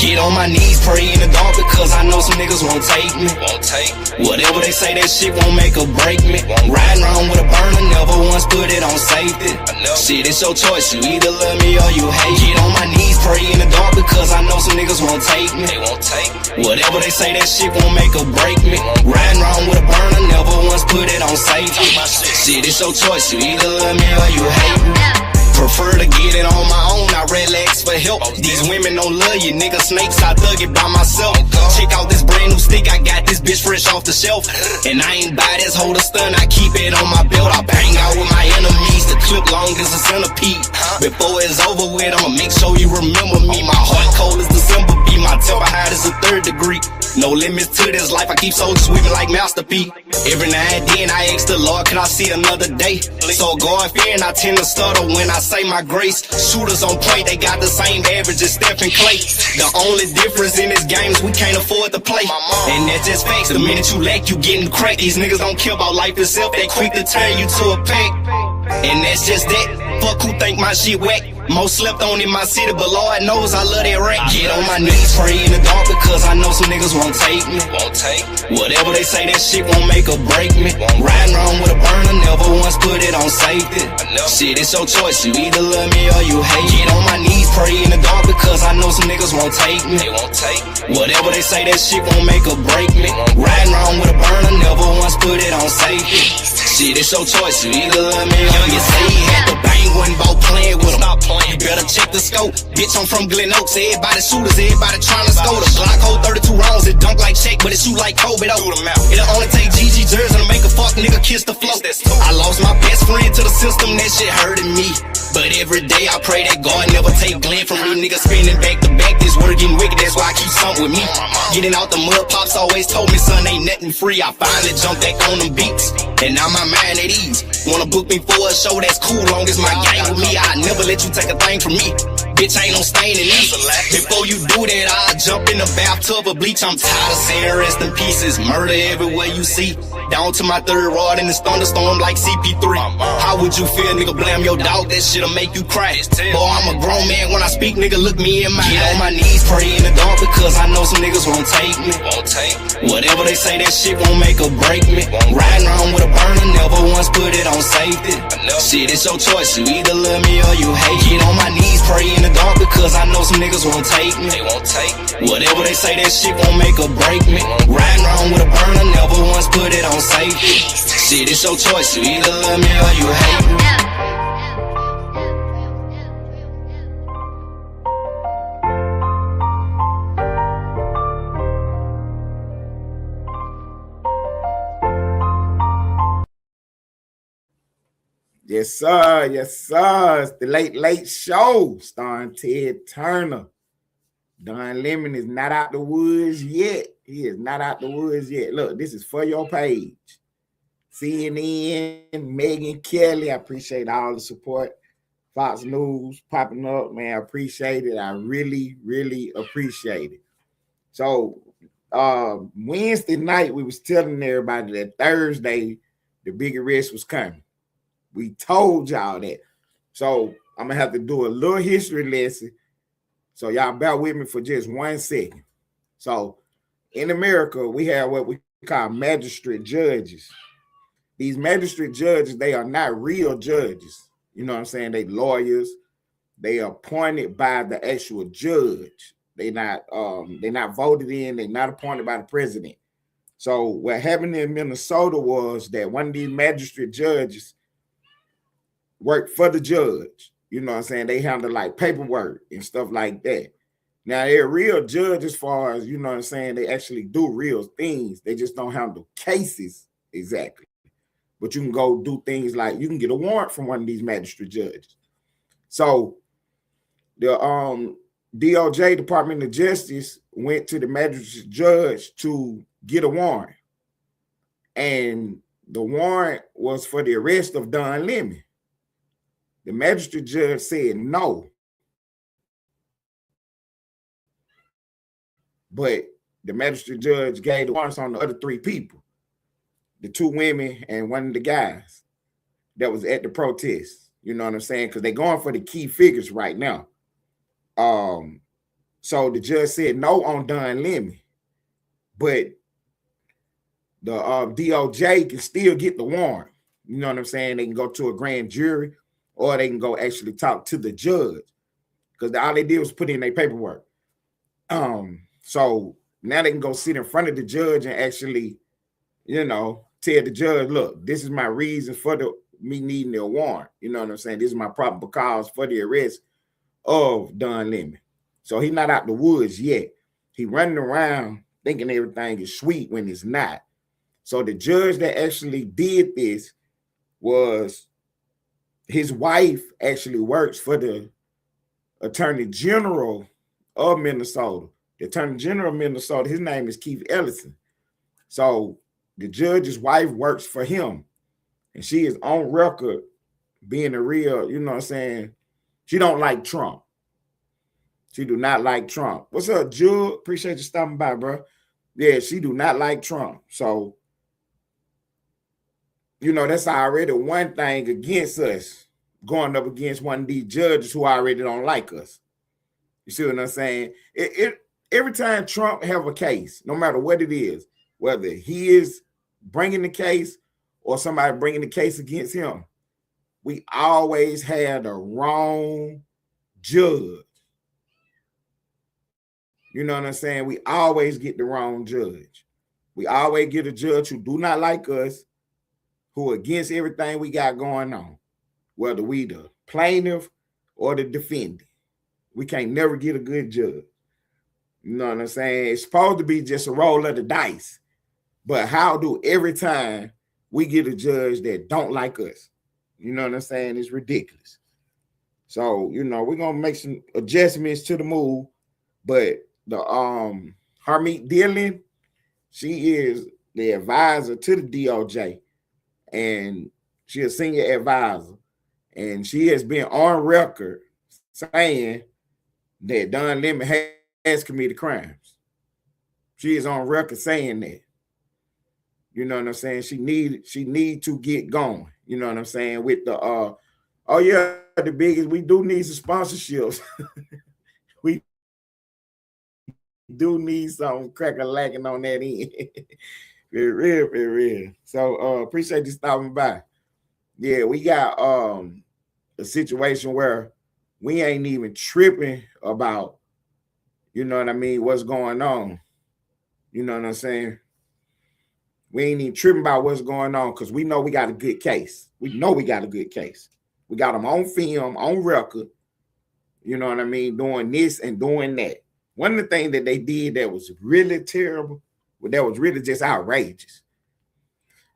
Get on my knees, pray in the dark because I know some niggas won't take me. Whatever they say, that shit won't make or break me. Riding around with a burner, never once put it on safety. Shit, it's your choice, you either love me or you hate. Get on my knees, pray in the dark because I know some niggas won't take me. Whatever they say, that shit won't make or break me. Riding around with a burner, never once put it on safety. Shit, it's your choice, you either love me or you hate me. Prefer to get it on my own, I relax for help. These women don't love you, nigga snakes, I dug it by myself. Check out this brand new stick, I got this bitch fresh off the shelf. And I ain't buy this holder stun, I keep it on my belt. I bang out with my enemies, the clip long as a centipede. Before it's over with, I'ma make sure you remember me. My heart cold as December be, my temper hot as a 3rd degree. No limits to this life, I keep soldiers sweeping like Master P. Every now and then I ask the Lord, can I see another day? So God fearing, I tend to stutter when I say my grace. Shooters on point, they got the same average as Stephen Clay. The only difference in this game is we can't afford to play. And that's just facts, the minute you lack, you getting cracked. These niggas don't care about life itself, they quick to turn you to a pack. And that's just that, fuck who think my shit whack. Most slept on in my city, but Lord knows I love that rap. Get on my knees, pray in the dark because I know some niggas won't take me. Whatever they say, that shit won't make or break me. Riding around with a burner, never once put it on safety. Shit, it's your choice, you either love me or you hate. Get on my knees, pray in the dark because I know some niggas won't take me. Whatever they say, that shit won't make or break me. Riding around with a burner, never once put it on safety. Shit, it's your choice, you either love me or you say he had the bang, wasn't about playing with him. You better check the scope, bitch, I'm from Glen Oaks. Everybody shooters, everybody trying to score. The Glock hold 32 rounds, it dunk like Shaq, but it shoot like Kobe though. It'll only take GG jersey to make a fuck nigga kiss the floor. I lost my best friend to the system, that shit hurting me. But every day I pray that God never take Glenn from me. Niggas spinning back to back, this word getting wicked, that's why I keep something with me. Getting out the mud, pops always told me, son, ain't nothing free. I finally jumped back on them beats, and now my mind at ease. Wanna book me for a show, that's cool, long as my gang with me. I never let you take a thing from me. Bitch, ain't no stain in me. Before you do that, I'll jump in the bathtub of bleach. I'm tired of saying rest in pieces. Murder everywhere you see. Down to my 3rd rod in this thunderstorm like CP3. How would you feel, nigga? Blame your dog, that shit'll make you cry. Boy, I'm a grown man when I speak, nigga, look me in my eye. Get on my knees, pray in the dark because I know some niggas won't take me. Whatever they say, that shit won't make or break me. Riding around with a burner, never once put it on safety. Shit, it's your choice, you either love me or you hate. Get on my knees, pray in the dark because I know some niggas won't take me. Whatever they say, that shit won't make or break me. Riding around with a burner, never once put it on safety. Shit, it's your choice, you either love me or you hate me. Yes, sir. Yes, sir. It's the Late Show starring Ted Turner. Don Lemon is not out the woods yet. He is not out the woods yet. Look, this is for your page. CNN, Megyn Kelly, I appreciate all the support. Fox News popping up, man. I appreciate it. I really, really appreciate it. So Wednesday night, we was telling everybody that Thursday, the big arrest was coming. We told y'all that. So I'm going to have to do a little history lesson. So y'all bear with me for just 1 second. So in America, we have what we call magistrate judges. These magistrate judges, they are not real judges. You know what I'm saying? They lawyers. They are appointed by the actual judge. They're not voted in. They're not appointed by the president. So what happened in Minnesota was that one of these magistrate judges worked for the judge. You know what I'm saying? They handle like paperwork and stuff like that. Now, they're real judge as far as, you know what I'm saying, they actually do real things. They just don't handle cases exactly. But you can go do things like you can get a warrant from one of these magistrate judges. So the DOJ, Department of Justice, went to the magistrate judge to get a warrant. And the warrant was for the arrest of Don Lemon. The magistrate judge said no. But the magistrate judge gave the warrants on the other 3 people, the 2 women and one of the guys that was at the protest. You know what I'm saying? Because they're going for the key figures right now. So the judge said no on Don Lemon, but the DOJ can still get the warrant. You know what I'm saying? They can go to a grand jury, or they can go actually talk to the judge, because all they did was put in their paperwork. So now they can go sit in front of the judge and actually, you know, tell the judge, look, this is my reason for me needing a warrant. You know what I'm saying? This is my probable cause for the arrest of Don Lemon. So he's not out the woods yet. He running around thinking everything is sweet when it's not. So the judge that actually did this was, his wife actually works for the Attorney General of Minnesota. The Attorney General of Minnesota, his name is Keith Ellison. So the judge's wife works for him, and she is on record being a real, you know what I'm saying, she don't like Trump. She do not like Trump. What's up, Jewel? Appreciate you stopping by, bro. Yeah, she do not like Trump. So, you know, that's already one thing against us, going up against one of these judges who already don't like us. You see what I'm saying? Every time Trump have a case, no matter what it is, whether he is bringing the case or somebody bringing the case against him, we always had the wrong judge. You know what I'm saying? We always get the wrong judge. We always get a judge who do not like us, who against everything we got going on, whether we the plaintiff or the defendant. We can't never get a good judge. You know what I'm saying? It's supposed to be just a roll of the dice. But how do every time we get a judge that don't like us? You know what I'm saying? It's ridiculous. So, you know, we're going to make some adjustments to the move. But the Harmeet Dillon, she is the advisor to the DOJ. And she's a senior advisor. And she has been on record saying that Don Lemon has committed crimes. She is on record saying that. You know what I'm saying? She need to get going. You know what I'm saying? With the oh yeah, the biggest, we do need some sponsorships. We do need some cracker lacking on that end. Very real, very real. So appreciate you stopping by. Yeah, we got a situation where we ain't even tripping about, you know what I mean, what's going on. You know what I'm saying? We ain't even tripping about what's going on because we know we got a good case. We know we got a good case. We got them on film, on record, you know what I mean, doing this and doing that. One of the things that they did that was really terrible, that was really just outrageous.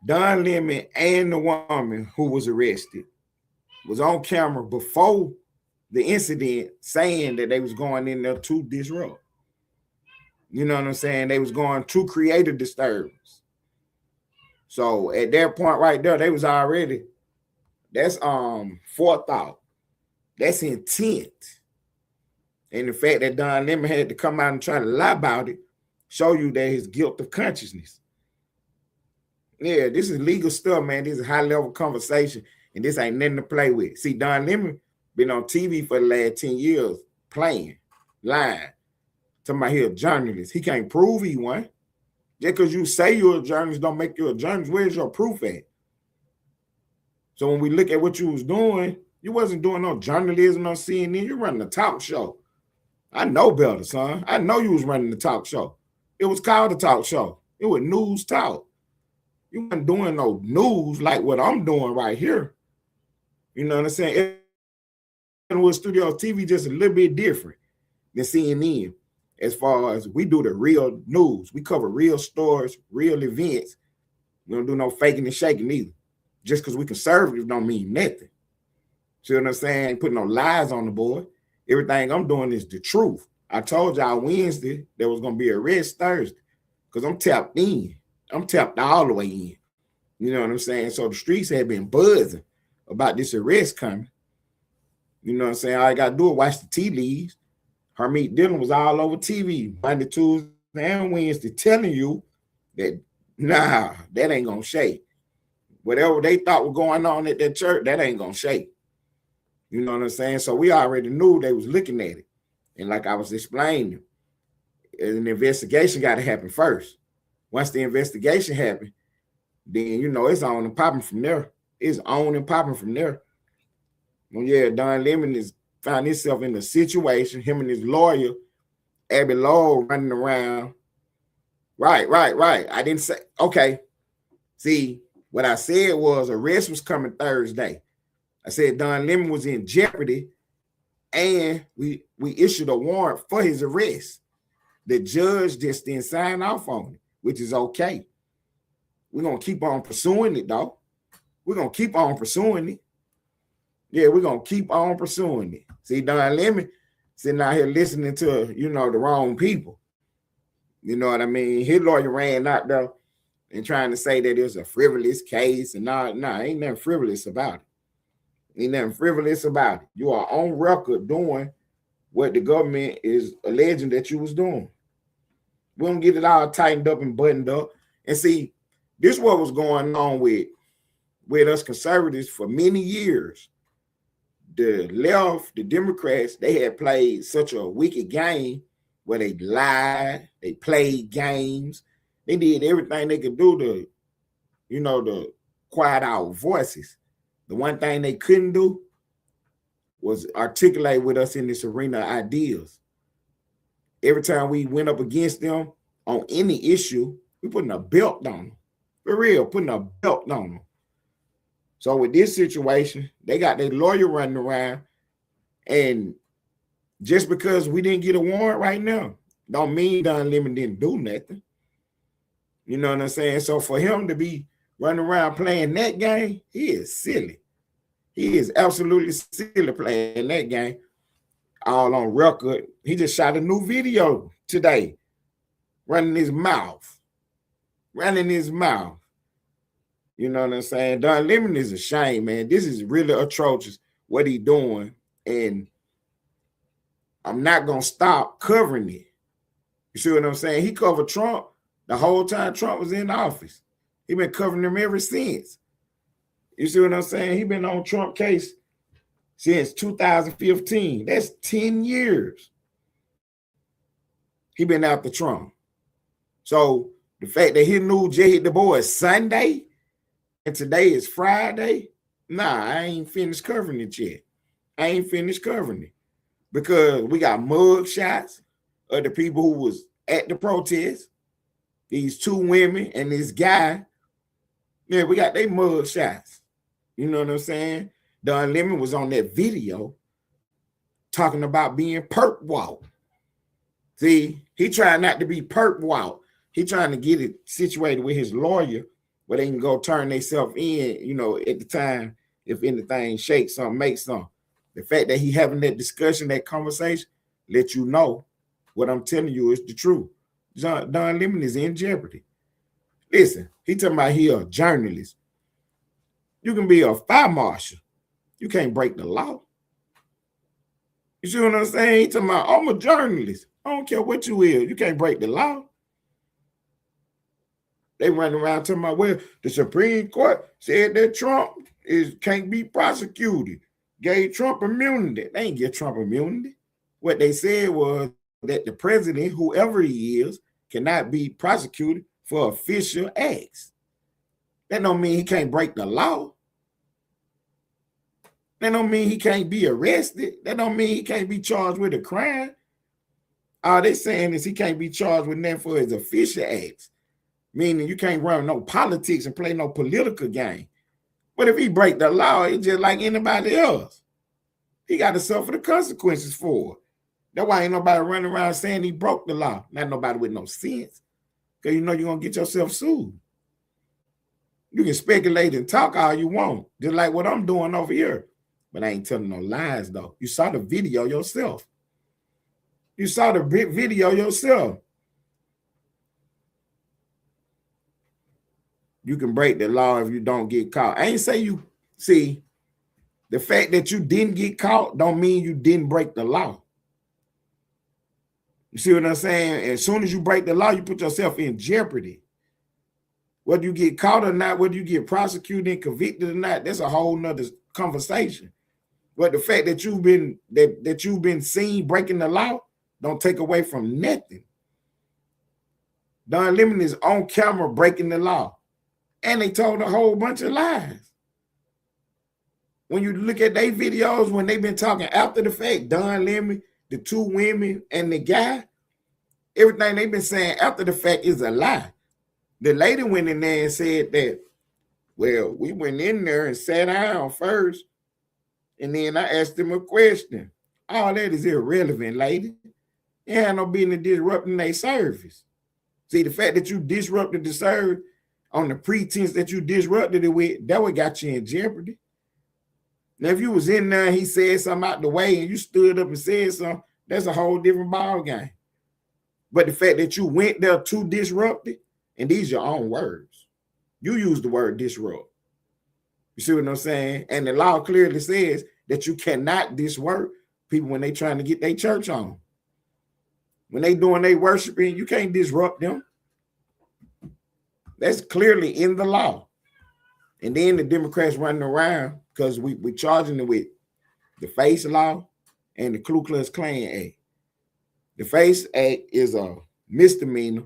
Don Lemon and the woman who was arrested was on camera before the incident saying that they was going in there to disrupt. You know what I'm saying? They was going to create a disturbance. So at that point right there, they was already, that's forethought. That's intent. And the fact that Don Lemon had to come out and try to lie about it, show you that his guilt of consciousness. Yeah, this is legal stuff, man. This is high-level conversation, and this ain't nothing to play with. See, Don Lemon been on TV for the last 10 years, playing, lying, talking about he a journalist. He can't prove he won. Just because you say you're a journalist don't make you a journalist. Where's your proof at? So when we look at what you was doing, you wasn't doing no journalism on CNN. You're running a talk show. I know better, son. I know you was running the talk show. It was called a talk show. It was news talk. You weren't doing no news like what I'm doing right here. You know what I'm saying? With Studio TV, just a little bit different than CNN. As far as we do the real news, we cover real stories, real events. We don't do no faking and shaking either. Just because we conservative don't mean nothing. See what I'm saying? Ain't putting no lies on the board. Everything I'm doing is the truth. I told y'all Wednesday there was gonna be a arrest Thursday because I'm tapped in. I'm tapped all the way in. You know what I'm saying? So the streets have been buzzing about this arrest coming. You know what I'm saying? All I gotta do is watch the tea leaves. Harmeet Dillon was all over TV Monday, Tuesday, and Wednesday telling you that, nah, that ain't going to shake. Whatever they thought was going on at that church, that ain't going to shake. You know what I'm saying? So we already knew they was looking at it. And like I was explaining, an investigation got to happen first. Once the investigation happened, then it's on and popping from there. It's on and popping from there. Well, yeah, Don Lemon is found himself in a situation, him and his lawyer, Abby Lowell, running around. Right. I didn't say, okay. See, what I said was arrest was coming Thursday. I said Don Lemon was in jeopardy, and we issued a warrant for his arrest. The judge just didn't sign off on it, which is okay. We're going to keep on pursuing it, though. We're going to keep on pursuing it. Yeah, we're going to keep on pursuing it. See, Don Lemon sitting out here listening to, the wrong people. You know what I mean? His lawyer ran out there and trying to say that it was a frivolous case. And ain't nothing frivolous about it. Ain't nothing frivolous about it. You are on record doing what the government is alleging that you was doing. We don't get it all tightened up and buttoned up. And see, this is what was going on with us conservatives for many years. The left, the Democrats, they had played such a wicked game where they lied, they played games, they did everything they could do to, to quiet our voices. The one thing they couldn't do was articulate with us in this arena of ideas. Every time we went up against them on any issue, we putting a belt on them. For real, putting a belt on them. So with this situation, they got their lawyer running around, and just because we didn't get a warrant right now, don't mean Don Lemon didn't do nothing. You know what I'm saying? So for him to be running around playing that game, he is silly. He is absolutely silly playing that game. All on record. He just shot a new video today, running his mouth. You know what I'm saying? Don Lemon is a shame, man. This is really atrocious what he doing, and I'm not going to stop covering it. You see what I'm saying? He covered Trump the whole time Trump was in office. He been covering him ever since. You see what I'm saying? He been on Trump case since 2015. That's 10 years. He been after Trump. So the fact that his new J hit the board Sunday and today is Friday, I ain't finished covering it yet. I ain't finished covering it because we got mug shots of the people who was at the protest. These two women and this guy. Yeah, we got their mug shots. You know what I'm saying? Don Lemon was on that video talking about being perp walk. See, he trying not to be perp walk. He trying to get it situated with his lawyer where they can go turn themselves in, at the time, if anything shakes something, makes something. The fact that he having that discussion, that conversation, let you know what I'm telling you is the truth. Don Lemon is in jeopardy. Listen, he talking about he a journalist. You can be a fire marshal. You can't break the law. You see what I'm saying? He talking about, I'm a journalist. I don't care what you is. You can't break the law. They running around talking about, well, the Supreme Court said that Trump can't be prosecuted. Gave Trump immunity. They ain't give Trump immunity. What they said was that the president, whoever he is, cannot be prosecuted for official acts. That don't mean he can't break the law. That don't mean he can't be arrested. That don't mean he can't be charged with a crime. All they saying is he can't be charged with nothing for his official acts. Meaning you can't run no politics and play no political game. But if he break the law, it's just like anybody else. He got to suffer the consequences for it. That's why ain't nobody running around saying he broke the law. Not nobody with no sense. Because you're going to get yourself sued. You can speculate and talk all you want, just like what I'm doing over here. But I ain't telling no lies, though. You saw the video yourself. You saw the video yourself. You can break the law if you don't get caught. I ain't say you, see, the fact that you didn't get caught don't mean you didn't break the law. You see what I'm saying? As soon as you break the law, you put yourself in jeopardy. Whether you get caught or not, whether you get prosecuted and convicted or not, that's a whole nother conversation. But the fact that you've been seen breaking the law, don't take away from nothing. Don Lemon is on camera breaking the law. And they told a whole bunch of lies. When you look at their videos, when they've been talking after the fact, Don Lemon, the two women, and the guy, everything they've been saying after the fact is a lie. The lady went in there and said that, well, we went in there and sat down first, and then I asked them a question. All that is irrelevant, lady. You had no business disrupting their service. See, the fact that you disrupted the service on the pretense that you disrupted it with, that what got you in jeopardy. Now, if you was in there and he said something out the way and you stood up and said something, that's a whole different ball game. But the fact that you went there to disrupt it, and these are your own words. You use the word disrupt. You see what I'm saying? And the law clearly says that you cannot disrupt people when they trying to get their church on. When they doing their worshiping, you can't disrupt them. That's clearly in the law. And then the Democrats running around because we charging them with the FACE law and the Ku Klux Klan Act. The FACE Act is a misdemeanor,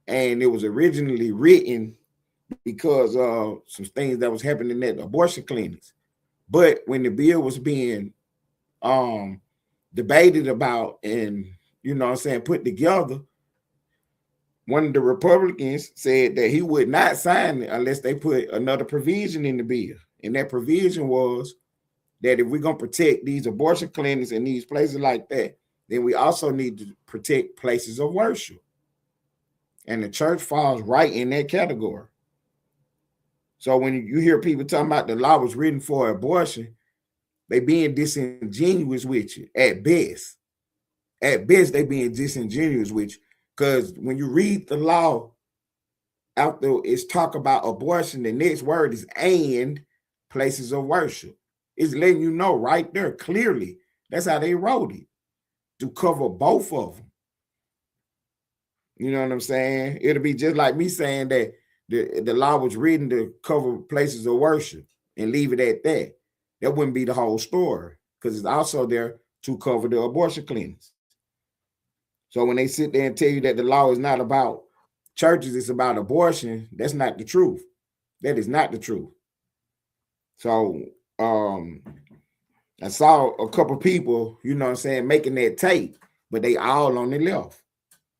and it was originally written because of some things that was happening at abortion clinics. But when the bill was being debated about and, you know what I'm saying, put together, one of the Republicans said that he would not sign it unless they put another provision in the bill. And that provision was that if we're going to protect these abortion clinics and these places like that, then we also need to protect places of worship. And the church falls right in that category. So when you hear people talking about the law was written for abortion, they being disingenuous with you at best. At best, they being disingenuous with you. Because when you read the law, after it's talk about abortion, the next word is and places of worship. It's letting you know right there clearly. That's how they wrote it, to cover both of them. You know what I'm saying? It'll be just like me saying that the law was written to cover places of worship and leave it at that. That wouldn't be the whole story, because it's also there to cover the abortion clinics. So when they sit there and tell you that the law is not about churches, it's about abortion, that's not the truth. That is not the truth. So I saw a couple people, you know what I'm saying, making that tape, but they all on the left.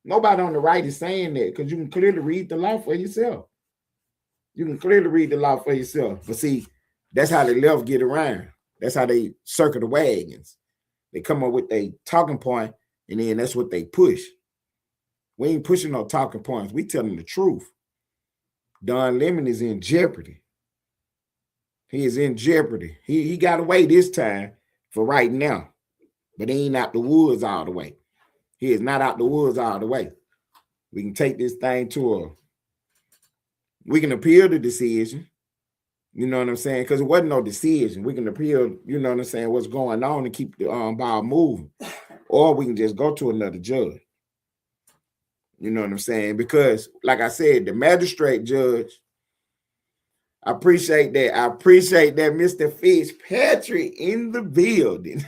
Nobody on the right is saying that, because you can clearly read the law for yourself. You can clearly read the law for yourself. But see, that's how the left get around. That's how they circle the wagons. They come up with a talking point, and then that's what they push. We ain't pushing no talking points. We telling the truth. Don Lemon is in jeopardy. He is in jeopardy. He got away this time for right now, but he ain't out the woods all the way. He is not out the woods all the way. We can take this thing we can appeal the decision. You know what I'm saying? Because it wasn't no decision. We can appeal, you know what I'm saying, what's going on and keep the ball moving. Or we can just go to another judge. You know what I'm saying? Because, like I said, the magistrate judge, I appreciate that. I appreciate that Mr. Fitzpatrick in the building.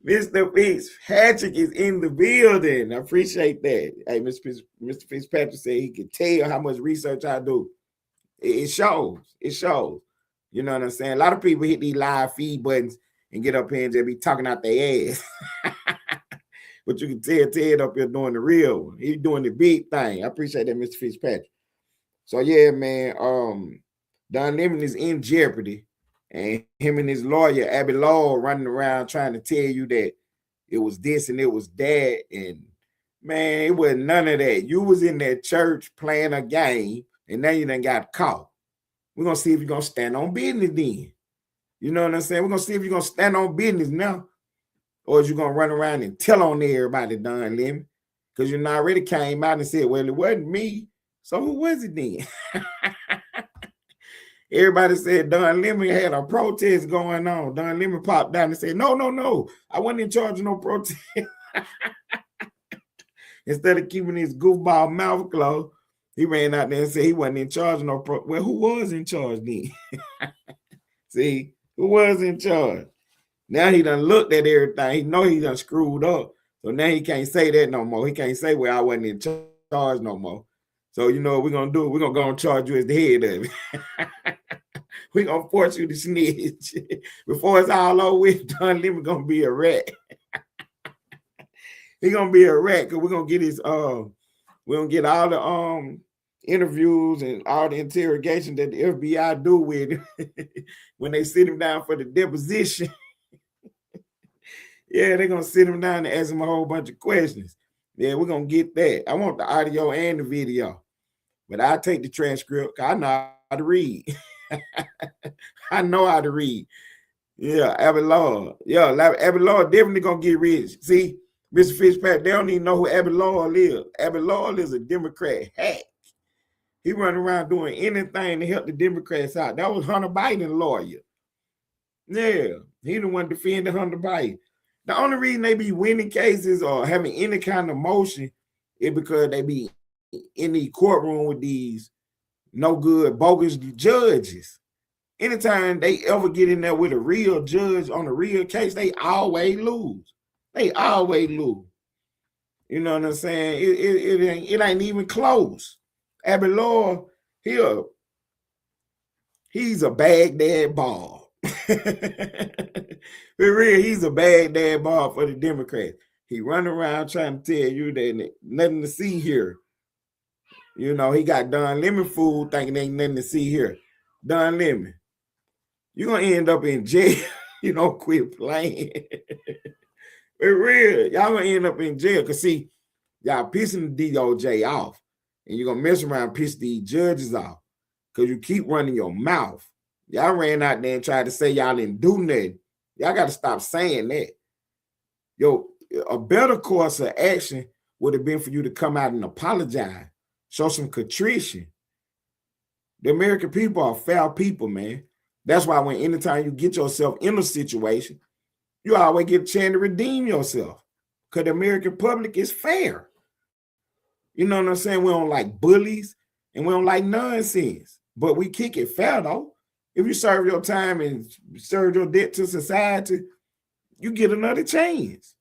Mr. Fitzpatrick is in the building. I appreciate that. Hey, Mr. Fitzpatrick said he could tell how much research I do. It shows. It shows. You know what I'm saying? A lot of people hit these live feed buttons and get up here and just be talking out their ass. But you can tell Ted up here doing the real one. He's doing the big thing. I appreciate that, Mr. Fitzpatrick. So, yeah, man, Don Lemon is in jeopardy. And him and his lawyer, Abby Law, running around trying to tell you that it was this and it was that. And, man, it wasn't none of that. You was in that church playing a game, and now you done got caught. We're going to see if you're going to stand on business then. You know what I'm saying? We're going to see if you're going to stand on business now, or is you going to run around and tell on everybody, Don Lemon? Because you already came out and said, well, it wasn't me. So who was it then? Everybody said Don Lemon had a protest going on. Don Lemon popped down and said, no. I wasn't in charge of no protest. Instead of keeping his goofball mouth closed, he ran out there and said he wasn't in charge of no protest. Well, who was in charge then? See, who was in charge? Now he done looked at everything. He know he done screwed up. So now he can't say that no more. He can't say, well, I wasn't in charge no more. So you know what we're gonna do? We're gonna go and charge you as the head of it. We're gonna force you to snitch. Before it's all over with, Don Lemon gonna be a rat. He gonna be a rat because we're gonna get his we're gonna get all the interviews and all the interrogation that the FBI do with him when they sit him down for the deposition. Yeah, they're gonna sit him down and ask him a whole bunch of questions. Yeah, we're gonna get that. I want the audio and the video, but I'll take the transcript because I know how to read. I know how to read. Yeah, Abbott Law. Yeah, Abbott Law definitely gonna get rich. See, Mr. Fitzpatrick, they don't even know who Abbott Law is. Abbott Law is a Democrat hack. He running around doing anything to help the Democrats out. That was Hunter Biden's lawyer. Yeah, he the one defending Hunter Biden. The only reason they be winning cases or having any kind of motion is because they be in the courtroom with these no good, bogus judges. Anytime they ever get in there with a real judge on a real case, they always lose. They always lose. You know what I'm saying? It ain't even close. Abbott Law, he's a Baghdad ball. For real, he's a Baghdad ball for the Democrats. He run around trying to tell you that nothing to see here. You know, he got Don Lemon food thinking ain't nothing to see here. Don Lemon, you're going to end up in jail. You don't quit playing. For real, y'all going to end up in jail. Because, see, y'all pissing the DOJ off. And you're going to mess around and piss these judges off. Because you keep running your mouth. Y'all ran out there and tried to say y'all didn't do nothing. Y'all got to stop saying that. Yo, a better course of action would have been for you to come out and apologize. Show some contrition. The American people are foul people, man. That's why when anytime you get yourself in a situation, you always get a chance to redeem yourself. Because the American public is fair. You know what I'm saying? We don't like bullies and we don't like nonsense. But we kick it fair, though. If you serve your time and serve your debt to society, you get another chance.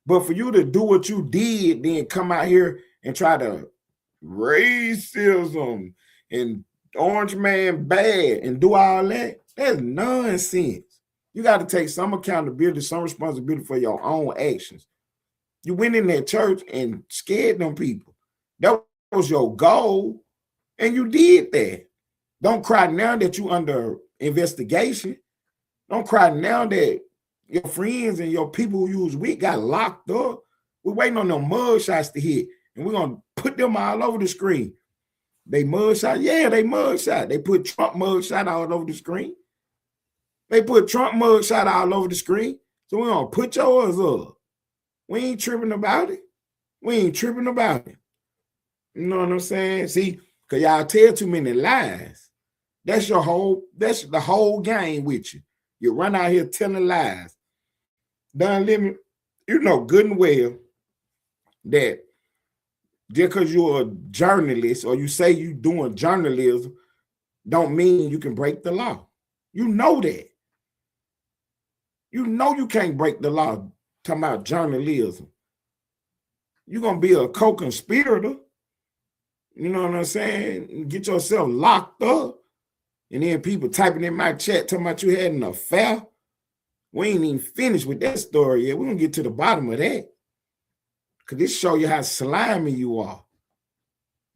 But for you to do what you did, then come out here and try to racism and orange man bad and do all that, that's nonsense. You got to take some accountability, some responsibility for your own actions. You went in that church and scared them people. That was your goal, and you did that. Don't cry now that you under investigation. Don't cry now that your friends and your people who you was with got locked up. We're waiting on them mugshots to hit, and we're going to put them all over the screen. They mugshot? Yeah, they mugshot. They put Trump mugshot all over the screen. They put Trump mugshot all over the screen. So we're going to put yours up. We ain't tripping about it. We ain't tripping about it. You know what I'm saying? See, because y'all tell too many lies. That's the whole game with you. You run out here telling lies. Don Lemon, you know good and well that just because you're a journalist or you say you're doing journalism don't mean you can break the law. You know that. You know you can't break the law talking about journalism. You're going to be a co-conspirator. You know what I'm saying? Get yourself locked up. And then people typing in my chat talking about you had an affair. We ain't even finished with that story yet. We're going to get to the bottom of that. Because this show you how slimy you are.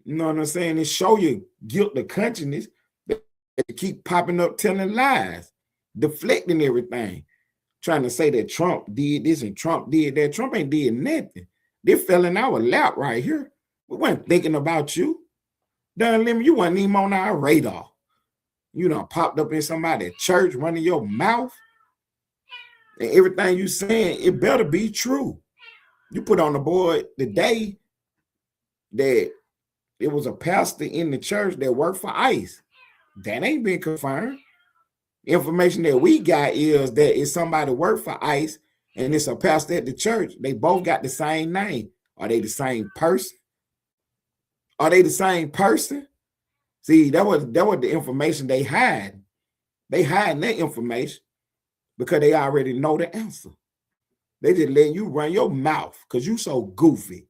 You know what I'm saying? It show you guilt, the consciousness that keep popping up telling lies, deflecting everything, trying to say that Trump did this and Trump did that. Trump ain't did nothing. They fell in our lap right here. We weren't thinking about you. Don Lemon, you wasn't even on our radar. You done popped up in somebody's church running your mouth. And everything you saying, it better be true. You put on the board the day that it was a pastor in the church that worked for ICE. That ain't been confirmed. Information that we got is that it's somebody worked for ICE and it's a pastor at the church. They both got the same name. Are they the same person? Are they the same person? See, that was the information they had. They hiding that information. because they already know the answer. They just letting you run your mouth because you so goofy.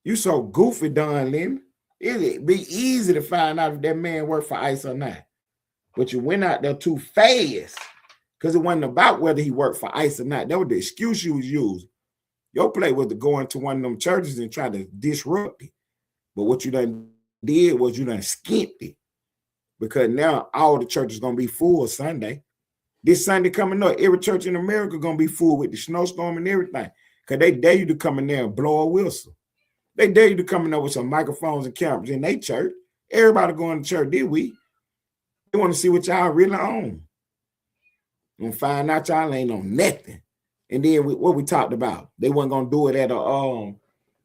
You so goofy, Don Lemon. It'd be easy to find out if that man worked for ICE or not. But you went out there too fast because it wasn't about whether he worked for ICE or not. That was the excuse you was using. Your play was to go into one of them churches and try to disrupt it. But what you done did was you done skipped it. Because now all the churches going to be full Sunday. This Sunday coming up, every church in America going to be full with the snowstorm and everything. Because they dare you to come in there and blow a whistle. They dare you to come in there with some microphones and cameras in their church. Everybody going to church, did we? They want to see what y'all really on. And find out y'all ain't on nothing. And then what we talked about, they wasn't going to do it at a,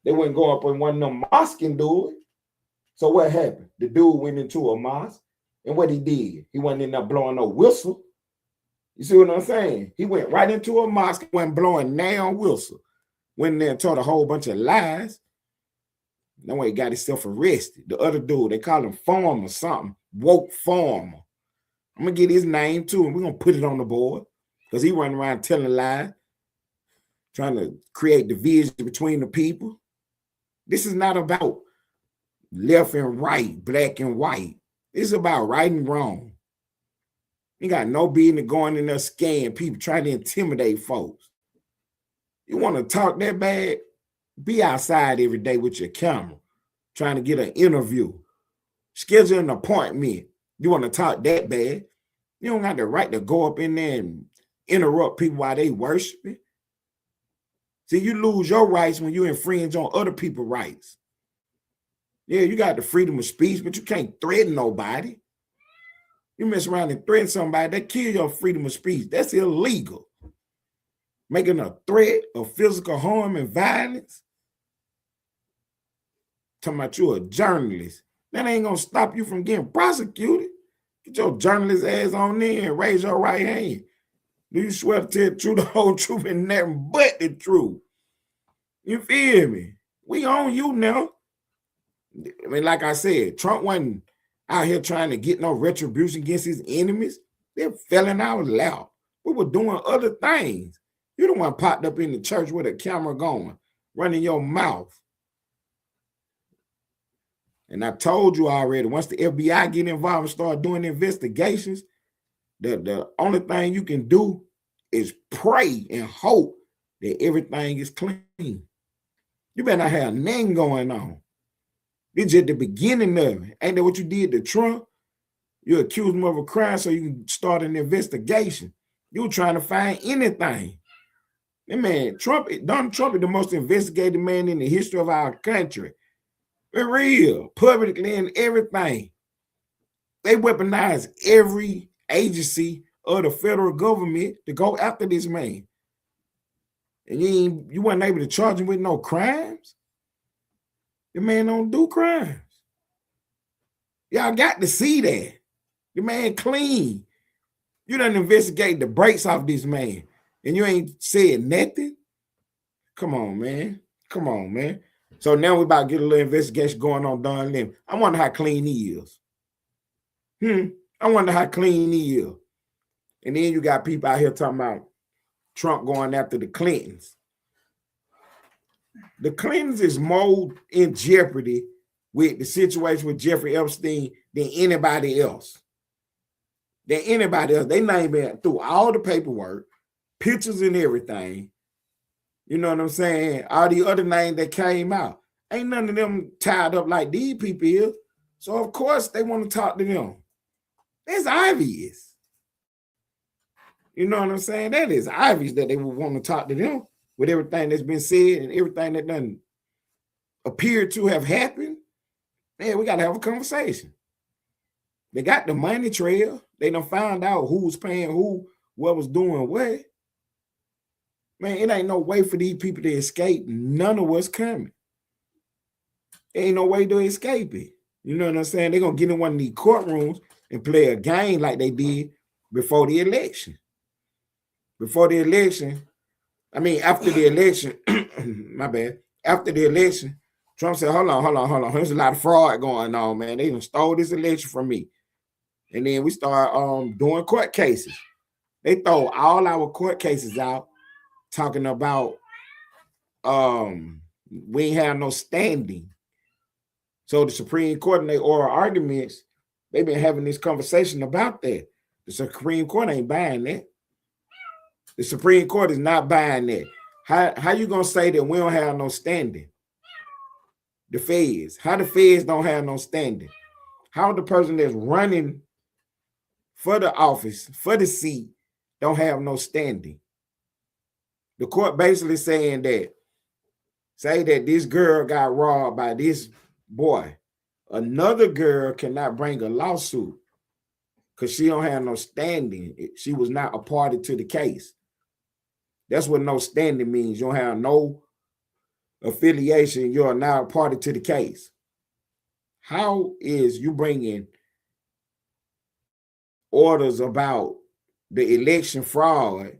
they wouldn't go up in one of them mosques and do it. So what happened? The dude went into a mosque. And what he did, he wasn't in there blowing no whistle. You see what I'm saying? He went right into a mosque, went blowing now whistle. Went in there and told a whole bunch of lies. That way he got himself arrested. The other dude, they call him Farmer something. Woke Farmer. I'm going to get his name too, and we're going to put it on the board because he running around telling lies, trying to create division between the people. This is not about left and right, black and white. It's about right and wrong. You got no business going in there scaring people, trying to intimidate folks. You want to talk that bad? Be outside every day with your camera, trying to get an interview. Schedule an appointment. You want to talk that bad? You don't have the right to go up in there and interrupt people while they worshiping. See, you lose your rights when you infringe on other people's rights. Yeah, you got the freedom of speech, but you can't threaten nobody. You mess around and threaten somebody, that kill your freedom of speech. That's illegal. Making a threat of physical harm and violence. Talking about you a journalist. That ain't gonna stop you from getting prosecuted. Get your journalist ass on there and raise your right hand. Do you swear to tell the truth, the whole truth, and nothing but the truth? You feel me? We on you now. I mean, like I said, Trump wasn't out here trying to get no retribution against his enemies. They're felling out loud. We were doing other things. You the one popped up in the church with a camera going, running your mouth. And I told you already, once the FBI get involved and start doing investigations, the only thing you can do is pray and hope that everything is clean. You better not have nothing going on. It's just the beginning of it. Ain't that what you did to Trump? You accused him of a crime so you can start an investigation. You were trying to find anything. And man, Donald Trump is the most investigated man in the history of our country. For real, publicly and everything. They weaponize every agency of the federal government to go after this man. And you weren't able to charge him with no crimes? The man don't do crimes. Y'all got to see that. The man clean. You done investigated the brakes off this man, and you ain't said nothing? Come on, man. Come on, man. So now we about to get a little investigation going on Don Lemon. I wonder how clean he is. I wonder how clean he is. And then you got people out here talking about Trump going after the Clintons. The Clintons is more in jeopardy with the situation with Jeffrey Epstein than anybody else. They not even through all the paperwork, pictures and everything. You know what I'm saying? All the other names that came out. Ain't none of them tied up like these people is. So, of course, they want to talk to them. That's obvious. You know what I'm saying? That is obvious that they would want to talk to them with everything that's been said and everything that done appeared to have happened. Man, we got to have a conversation. They got the money trail. They done found out who was paying who, what was doing what. Man, it ain't no way for these people to escape none of what's coming. There ain't no way to escape it. You know what I'm saying? They're going to get in one of these courtrooms and play a game like they did before the election. After the election, my bad. After the election, Trump said, hold on. There's a lot of fraud going on, man. They done stole this election from me. And then we start doing court cases. They throw all our court cases out, talking about we ain't have no standing. So the Supreme Court in their oral arguments, they've been having this conversation about that. The Supreme Court ain't buying that. The Supreme Court is not buying that. How you gonna say that we don't have no standing? The feds. How the feds don't have no standing? How the person that's running for the office, for the seat, don't have no standing? The court basically saying that, say that this girl got robbed by this boy. Another girl cannot bring a lawsuit because she don't have no standing. She was not a party to the case. That's what no standing means. You don't have no affiliation. You are now a party to the case. How is you bringing orders about the election fraud?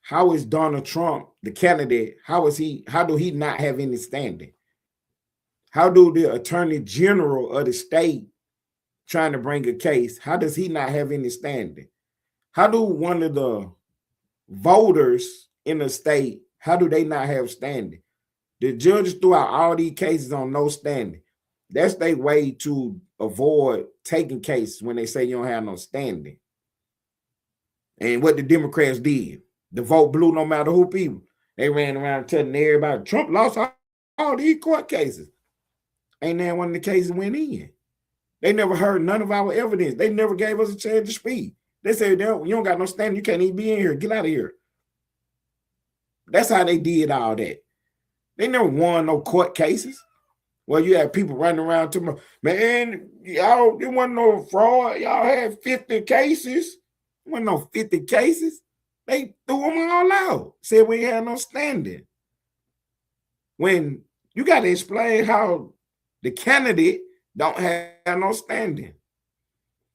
How is Donald Trump, the candidate, how do he not have any standing? How do the Attorney General of the state trying to bring a case, how does he not have any standing? How do one of the voters in the state, how do they not have standing? The judges threw out all these cases on no standing. That's their way to avoid taking cases when they say you don't have no standing. And what the Democrats did, the vote blue no matter who people. They ran around telling everybody Trump lost all these court cases. Ain't that one of the cases went in. They never heard none of our evidence. They never gave us a chance to speak. They said, you don't got no standing. You can't even be in here. Get out of here. That's how they did all that. They never won no court cases. Well, you have people running around to me, man, y'all, there wasn't no fraud. Y'all had 50 cases. There wasn't no 50 cases. They threw them all out. Said we had no standing. When you got to explain how the candidate don't have no standing.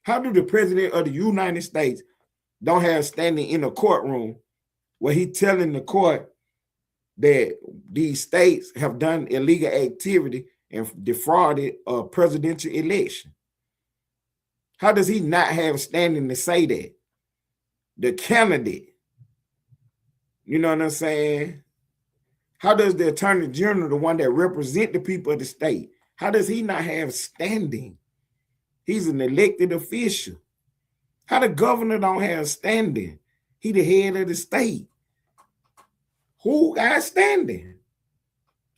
How do the president of the United States don't have standing in a courtroom where he telling the court that these states have done illegal activity and defrauded a presidential election? How does he not have standing to say that? The candidate. You know what I'm saying? How does the Attorney General, the one that represents the people of the state, how does he not have standing? He's an elected official. How the governor don't have standing? He the head of the state. Who got standing?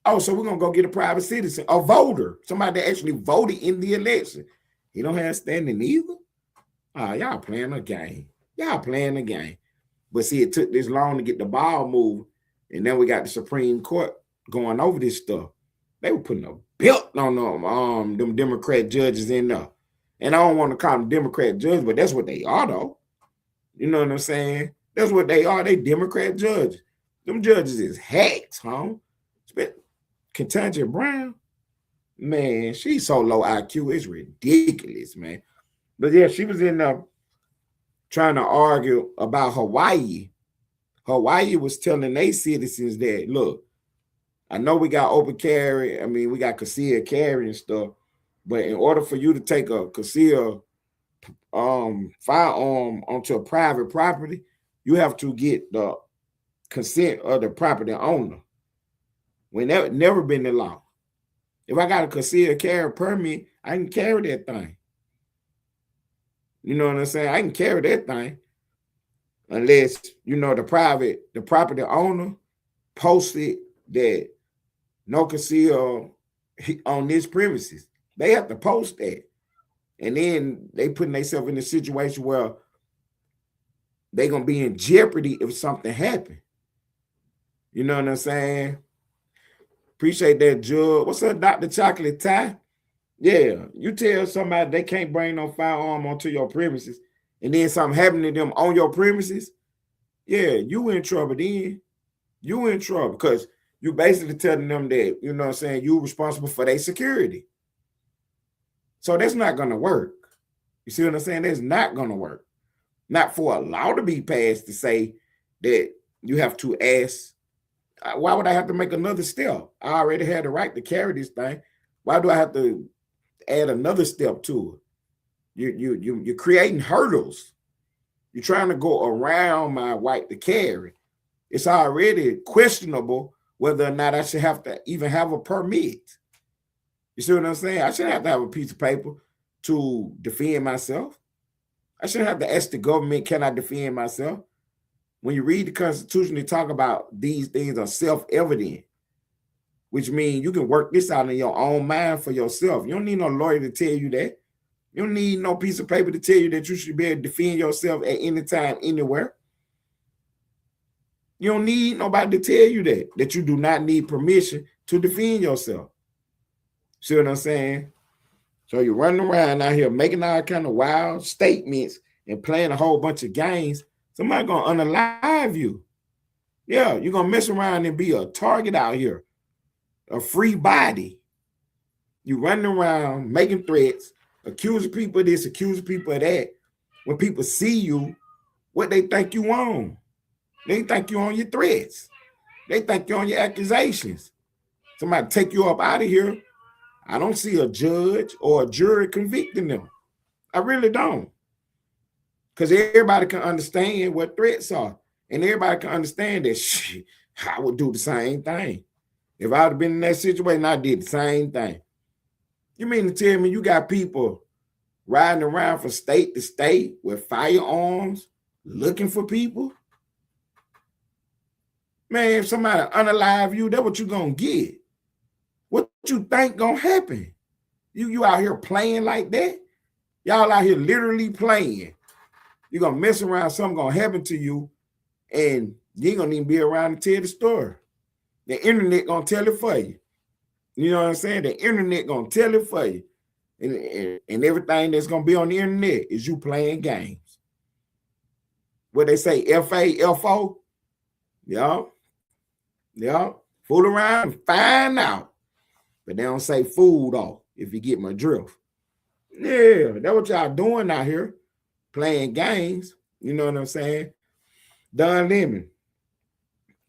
Oh, so we're going to go get a private citizen, a voter, somebody that actually voted in the election. He don't have standing either? Oh, y'all playing a game. Y'all playing a game. But see, it took this long to get the ball moved, and then we got the Supreme Court going over this stuff. They were putting a belt on them Democrat judges in there. And I don't want to call them Democrat judges, but that's what they are, though. You know what I'm saying? That's what they are. They Democrat judges. Them judges is hacks, huh? Ketanji Brown, man, she's so low IQ. It's ridiculous, man. But yeah, she was in there trying to argue about Hawaii. Hawaii was telling their citizens that, look, I know we got open carry. I mean, we got concealed carry and stuff. But in order for you to take a concealed firearm onto a private property, you have to get the consent of the property owner. When that never been the law. If I got a concealed carry permit, I can carry that thing. You know what I'm saying? I can carry that thing unless, you know, the property owner posted that no conceal on this premises. They have to post that. And then they putting themselves in a situation where they're going to be in jeopardy if something happened. You know what I'm saying? Appreciate that, Judge. What's up, Dr. Chocolate Tie? Yeah, you tell somebody they can't bring no firearm onto your premises, and then something happened to them on your premises, yeah, you in trouble then. You in trouble because you basically telling them that, you know what I'm saying, you responsible for their security. So that's not going to work. You see what I'm saying? That's not going to work. Not for a law to be passed to say that you have to ask. Why would I have to make another step? I already had the right to carry this thing. Why do I have to add another step to it? You're creating hurdles. You're trying to go around my right to carry. It's already questionable whether or not I should have to even have a permit. You see what I'm saying? I shouldn't have to have a piece of paper to defend myself. I shouldn't have to ask the government, can I defend myself? When you read the Constitution, they talk about these things are self-evident, which means you can work this out in your own mind for yourself. You don't need no lawyer to tell you that. You don't need no piece of paper to tell you that you should be able to defend yourself at any time, anywhere. You don't need nobody to tell you that you do not need permission to defend yourself. See what I'm saying? So you're running around out here making all kind of wild statements and playing a whole bunch of games. Somebody gonna unalive you. Yeah, you're gonna mess around and be a target out here, a free body. You running around making threats, accusing people of this, accusing people of that. When people see you, what they think you on? They think you on your threats. They think you on your accusations. Somebody take you up out of here. I don't see a judge or a jury convicting them. I really don't. Because everybody can understand what threats are. And everybody can understand that shit, I would do the same thing. If I would have been in that situation, I did the same thing. You mean to tell me you got people riding around from state to state with firearms looking for people? Man, if somebody unalive you, that's what you gonna get. What you think gonna happen? You out here playing like that? Y'all out here literally playing. You're gonna mess around, something gonna happen to you, and you ain't gonna even be around to tell the story. The internet gonna tell it for you. You know what I'm saying? The internet gonna tell it for you. And everything that's gonna be on the internet is you playing games. What they say, FAFO? Yeah. Fool around and find out. But they don't say fool though, if you get my drift. Yeah, that's what y'all doing out here. Playing games. You know what I'm saying? Don Lemon,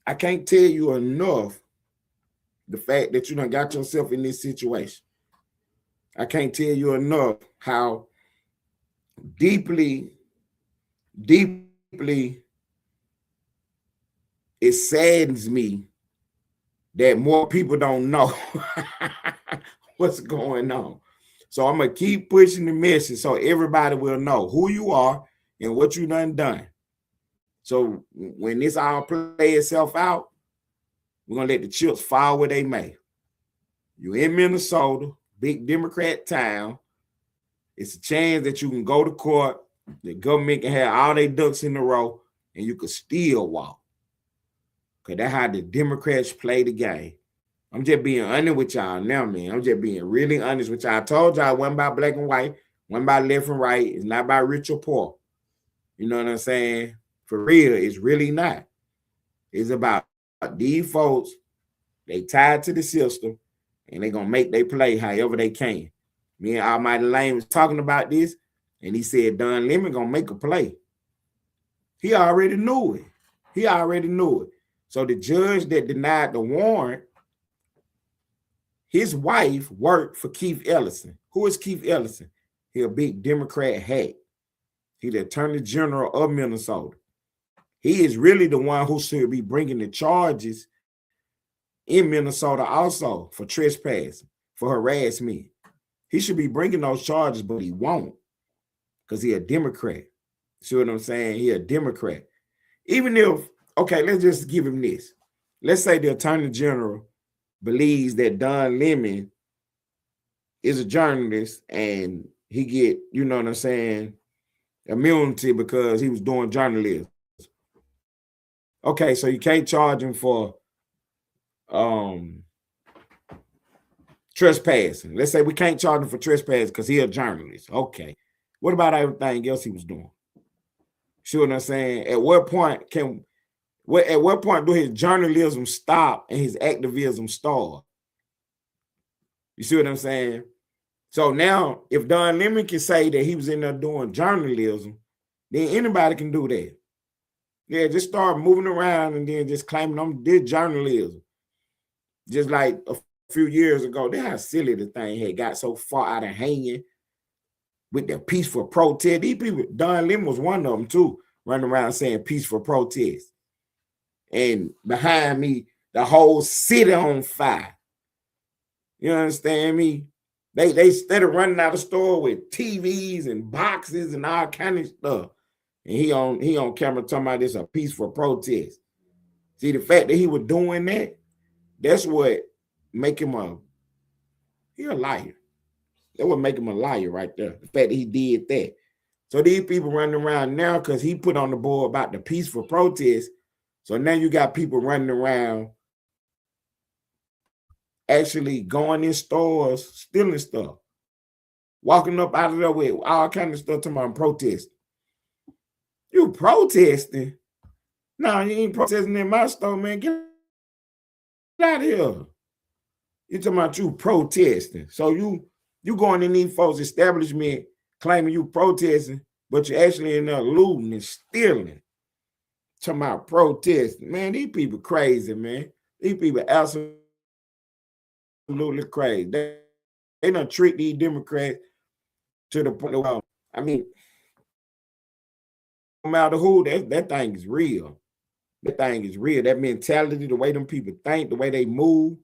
I can't tell you enough the fact that you done got yourself in this situation. I can't tell you enough how deeply it saddens me that more people don't know what's going on. So I'm going to keep pushing the message so everybody will know who you are and what you done. So when this all play itself out, we're going to let the chips fall where they may. You're in Minnesota, big Democrat town. It's a chance that you can go to court. The government can have all their ducks in a row and you could still walk. Because that's how the Democrats play the game. I'm just being honest with y'all now, man. I'm just being really honest with y'all. I told y'all it wasn't about black and white, wasn't about left and right. It's not about rich or poor. You know what I'm saying? For real, it's really not. It's about these folks, they tied to the system, and they're going to make they play however they can. Me and Almighty Lane was talking about this, and he said Don Lemon going to make a play. He already knew it. So the judge that denied the warrant, his wife worked for Keith Ellison. Who is Keith Ellison? He a big Democrat hack. He the Attorney General of Minnesota. He is really the one who should be bringing the charges in Minnesota also for trespassing, for harassment. He should be bringing those charges, but he won't because he a Democrat. See what I'm saying? He a Democrat. Even if, okay, let's just give him this. Let's say the Attorney General believes that Don Lemon is a journalist and he get, you know what I'm saying, immunity because he was doing journalism. Okay, so you can't charge him for trespassing. Let's say we can't charge him for trespassing because he's a journalist. Okay. What about everything else he was doing? See what I'm saying? At what point do his journalism stop and his activism start? You see what I'm saying? So now, if Don Lemon can say that he was in there doing journalism, then anybody can do that. Yeah, just start moving around and then just claiming I'm did journalism. Just like a few years ago, that's how silly the thing had got so far out of hanging with the peaceful protest. These people, Don Lemon was one of them too. running around saying peaceful protest. And behind me, the whole city on fire. You understand me? They started running out of the store with TVs and boxes and all kind of stuff. And he on camera talking about this a peaceful protest. See, the fact that he was doing that, that's what make him a liar. That would make him a liar right there. The fact that he did that. So these people running around now because he put on the board about the peaceful protest. So now you got people running around actually going in stores, stealing stuff, walking up out of there with all kind of stuff talking about protesting. You protesting? No, you ain't protesting in my store, man. Get out of here. You talking about you protesting. So you going in these folks' establishment claiming you protesting, but you actually in there looting and stealing. Talking about protesting. Man, these people crazy, man. These people absolutely crazy. They don't treat these Democrats to the point of, I mean, no matter who, that thing is real. That thing is real. That mentality, the way them people think, the way they move,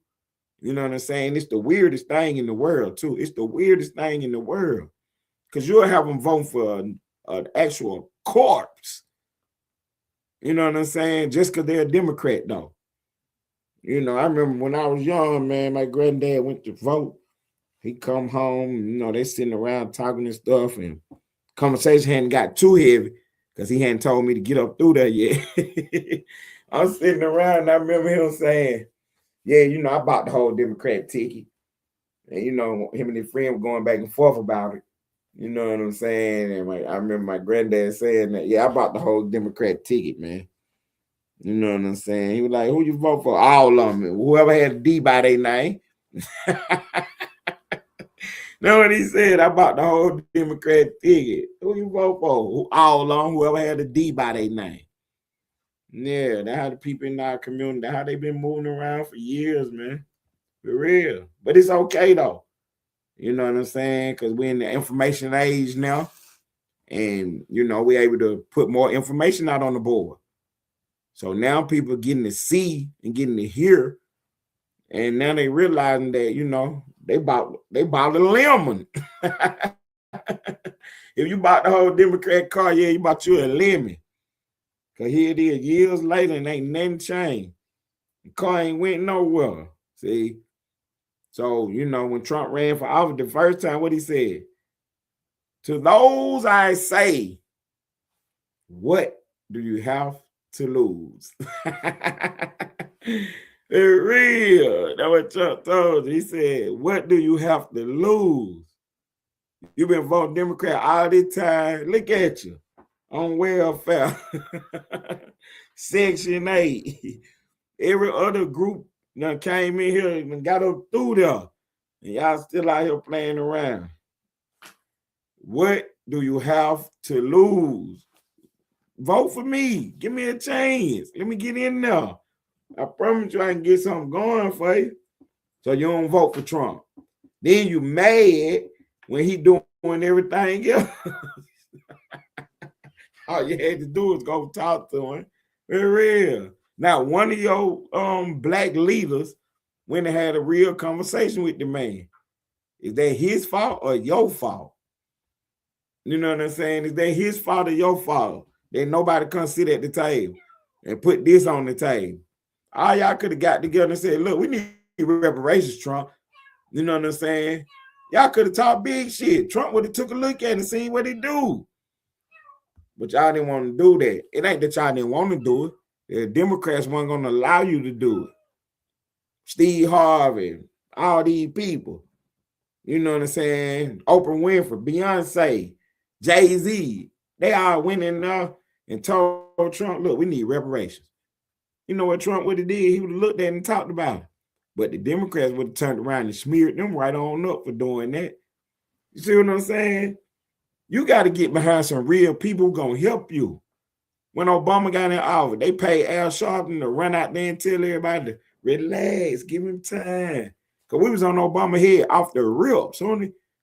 you know what I'm saying? It's the weirdest thing in the world, too. It's the weirdest thing in the world. Because you'll have them vote for an actual corpse. You know what I'm saying? Just because they're a Democrat, though. You know, I remember when I was young, man, my granddad went to vote. He come home, you know, they sitting around talking and stuff, and conversation hadn't got too heavy because he hadn't told me to get up through there yet. I was sitting around, and I remember him saying, yeah, you know, I bought the whole Democrat ticket. And, you know, him and his friend were going back and forth about it. You know what I'm saying? And I remember my granddad saying that, yeah, I bought the whole Democrat ticket, man. You know what I'm saying? He was like, who you vote for? All of them. Whoever had a D by their name. Know what he said? I bought the whole Democrat ticket. Who you vote for? All of them, whoever had a D by their name. Yeah, that's how the people in our community, that's how they've been moving around for years, man. For real. But it's okay, though. You know what I'm saying? Because we're in the information age now. And, you know, we're able to put more information out on the board. So now people are getting to see and getting to hear. And now they realizing that, you know, they bought a lemon. If you bought the whole Democrat car, yeah, you bought you a lemon. Because here it is years later and ain't nothing changed. The car ain't went nowhere. See? So, you know, when Trump ran for office the first time, what he said? To those I say, what do you have to lose? It's real. That's what Trump told you. He said, what do you have to lose? You've been voting Democrat all this time. Look at you on welfare. Section 8. Every other group came in here and got up through there. And y'all still out here playing around. What do you have to lose? Vote for me. Give me a chance. Let me get in there. I promise you I can get something going for you. So you don't vote for Trump. Then you mad when he doing everything else. All you had to do is go talk to him. For real. Now, one of your black leaders went and had a real conversation with the man. Is that his fault or your fault? You know what I'm saying? Is that his fault or your fault? That nobody come sit at the table and put this on the table. All y'all could have got together and said, look, we need reparations, Trump. You know what I'm saying? Y'all could have talked big shit. Trump would have took a look at it and seen what he do. But y'all didn't want to do that. It ain't that y'all didn't want to do it. The Democrats weren't going to allow you to do it. Steve Harvey, all these people. You know what I'm saying? Oprah Winfrey, Beyonce, Jay-Z. They all went in there and told Trump, look, we need reparations. You know what Trump would have did? He would have looked at it and talked about it. But the Democrats would have turned around and smeared them right on up for doing that. You see what I'm saying? You got to get behind some real people who going to help you. When Obama got in office, they paid Al Sharpton to run out there and tell everybody to relax, give him time. Because we was on Obama's head off the rip. So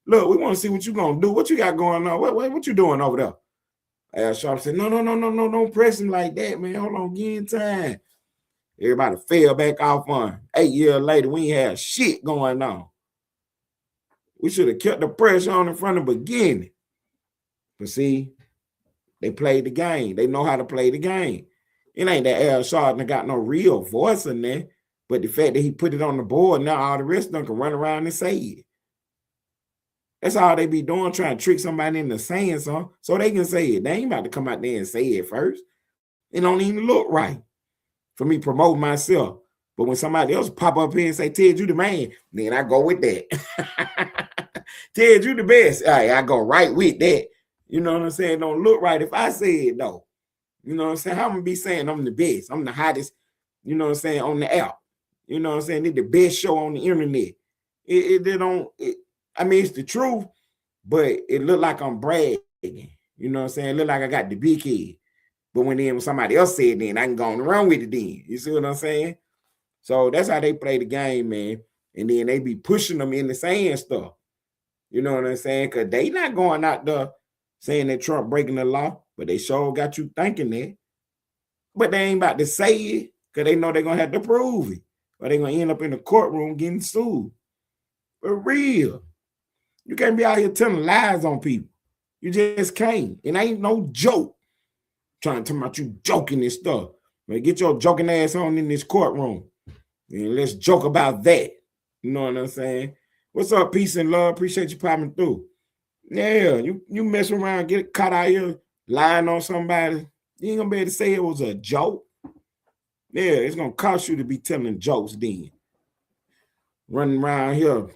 look, we want to see what you going to do. What you got going on? What you doing over there? Al Sharpton said, no, don't press him like that, man. Hold on, give him time. Everybody fell back off on him. 8 years later, we ain't had shit going on. We should have kept the pressure on in front of the beginning. But see, they played the game. They know how to play the game. It ain't that Al Sharpton got no real voice in there, but the fact that he put it on the board, now all the rest of them can run around and say it. That's all they be doing, trying to trick somebody into saying something so they can say it. They ain't about to come out there and say it first. It don't even look right for me promote myself. But when somebody else pop up here and say, Ted, you the man, then I go with that. Ted, you the best. All right, I go right with that. You know what I'm saying? Don't look right if I say it, though. You know what I'm saying? How I'm going to be saying I'm the best. I'm the hottest, you know what I'm saying, on the app. You know what I'm saying? It's the best show on the internet. I mean, it's the truth, but it look like I'm bragging. You know what I'm saying? It look like I got the big head. But when somebody else said then, I can go on the run with it then. You see what I'm saying? So that's how they play the game, man. And then they be pushing them in the saying stuff. You know what I'm saying? Because they not going out there saying that Trump breaking the law, but they sure got you thinking that. But they ain't about to say it because they know they're going to have to prove it. Or they're going to end up in the courtroom getting sued. For real. You can't be out here telling lies on people. You just can't. It ain't no joke. Trying to talk about you joking and stuff. But get your joking ass on in this courtroom. And let's joke about that. You know what I'm saying? What's up, peace and love? Appreciate you popping through. Yeah, you mess around, get caught out here lying on somebody. You ain't gonna be able to say it was a joke. Yeah, it's gonna cost you to be telling jokes then. Running around here